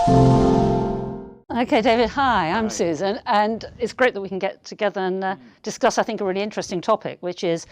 Okay, David, hi, I'm Susan, and it's great that we can get together and discuss, I think, a really interesting topic, which is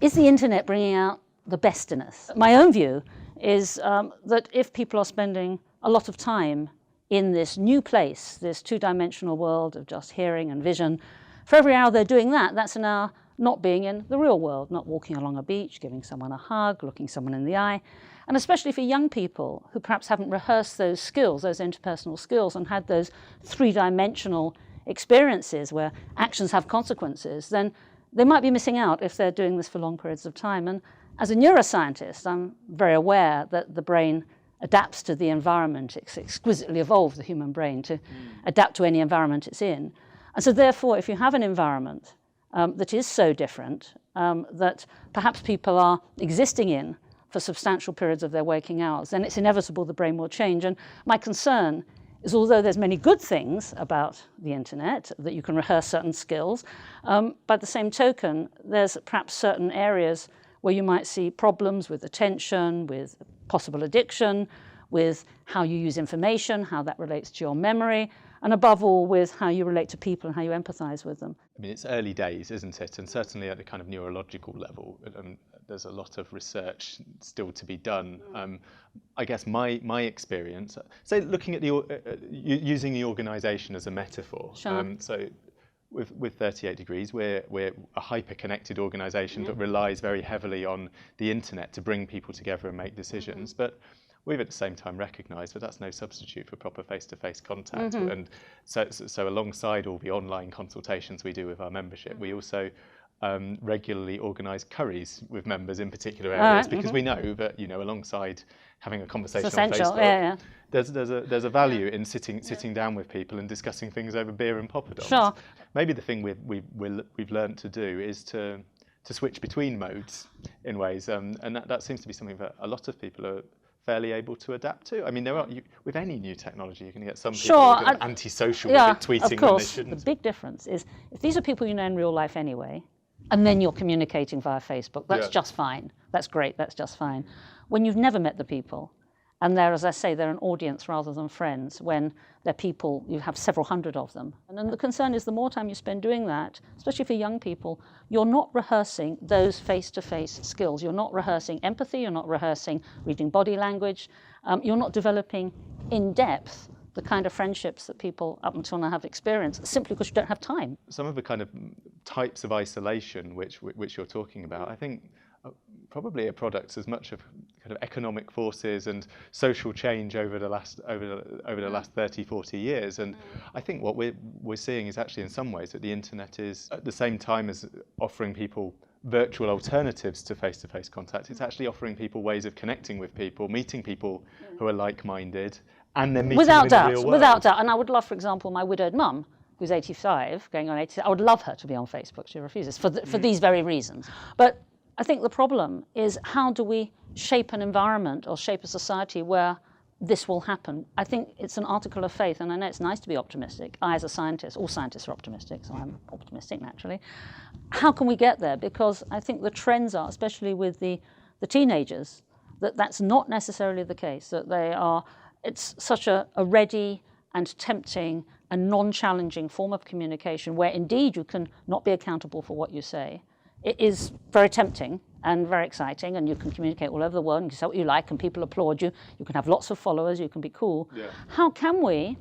the internet bringing out the best in us? My own view is that if people are spending a lot of time in this new place, this two-dimensional world of just hearing and vision, for every hour they're doing that, that's an hour not being in the real world, not walking along a beach, giving someone a hug, looking someone in the eye. And especially for young people who perhaps haven't rehearsed those skills, those interpersonal skills, and had those three-dimensional experiences where actions have consequences, then they might be missing out if they're doing this for long periods of time. And as a neuroscientist, I'm very aware that the brain adapts to the environment. It's exquisitely evolved, the human brain, to adapt to any environment it's in. And so therefore, if you have an environment that is so different that perhaps people are existing in for substantial periods of their waking hours, then it's inevitable the brain will change. And my concern is, although there's many good things about the internet, that you can rehearse certain skills, by the same token, there's perhaps certain areas where you might see problems with attention, with possible addiction, with how you use information, how that relates to your memory, and above all, with how you relate to people and how you empathize with them. I mean, it's early days, isn't it? And certainly at the kind of neurological level, there's a lot of research still to be done. I guess my experience, so looking at using the organisation as a metaphor. Sure. So with 38 Degrees, we're a hyper-connected organisation that relies very heavily on the internet to bring people together and make decisions. But we've at the same time recognised that that's no substitute for proper face-to-face contact. And so alongside all the online consultations we do with our membership, we also regularly organise curries with members in particular areas, because we know that, you know, alongside having a conversation on Facebook, there's a value in sitting down with people and discussing things over beer and poppadoms. Sure. Maybe the thing we've learned to do is to switch between modes in ways, and that seems to be something that a lot of people are fairly able to adapt to. I mean, with any new technology, you're going to get some people who are kind of antisocial with it, tweeting of course. when they shouldn't. The big difference is if these are people you know in real life anyway, and then you're communicating via Facebook, that's just fine. That's great, that's just fine. When you've never met the people, and they're, as I say, they're an audience rather than friends, when they're people, you have several hundred of them. And then the concern is the more time you spend doing that, especially for young people, you're not rehearsing those face-to-face skills. You're not rehearsing empathy, you're not rehearsing reading body language, you're not developing in depth the kind of friendships that people up until now have experienced, simply because you don't have time. Some of the kind of types of isolation which you're talking about, I think probably are products as much of kind of economic forces and social change over the last 30, 40 years. And I think what we're seeing is actually in some ways that the internet is, at the same time as offering people virtual alternatives to face-to-face contact, it's actually offering people ways of connecting with people, meeting people who are like-minded, and then meeting them in the real world. Without doubt. And I would love, for example, my widowed mum, who's 85, going on 86, I would love her to be on Facebook. She refuses for these very reasons. But I think the problem is, how do we shape an environment or shape a society where this will happen? I think it's an article of faith, and I know it's nice to be optimistic. I, as a scientist, all scientists are optimistic, so I'm optimistic naturally. How can we get there? Because I think the trends are, especially with the teenagers, that's not necessarily the case, that it's such a ready and tempting and non-challenging form of communication where indeed you can not be accountable for what you say. It is very tempting and very exciting, and you can communicate all over the world and you can say what you like and people applaud you. You can have lots of followers, you can be cool. Yeah. How can we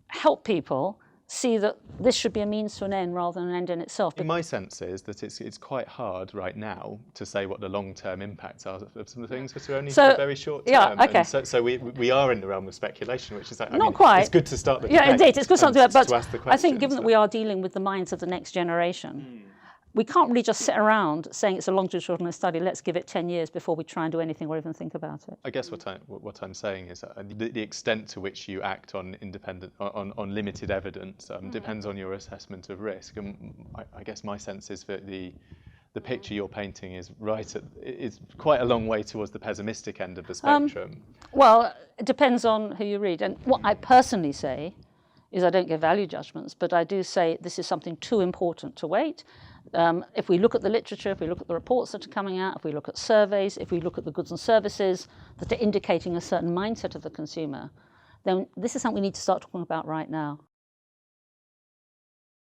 help people see that this should be a means to an end rather than an end in itself? My sense is that it's quite hard right now to say what the long-term impacts are of some of the things that are only very short term. Yeah, okay. And so we are in the realm of speculation, which is like, not quite. It's good to start the debate. Yeah, indeed, it's good to start the debate, but ask the I think given that we are dealing with the minds of the next generation, we can't really just sit around saying it's a longitudinal study, let's give it 10 years before we try and do anything or even think about it. I guess what I'm saying is the extent to which you act on on limited evidence depends on your assessment of risk. And I guess my sense is that the picture you're painting is is quite a long way towards the pessimistic end of the spectrum. Well, it depends on who you read. And what I personally say is I don't give value judgments, but I do say this is something too important to wait. If we look at the literature, if we look at the reports that are coming out, if we look at surveys, if we look at the goods and services that are indicating a certain mindset of the consumer, then this is something we need to start talking about right now.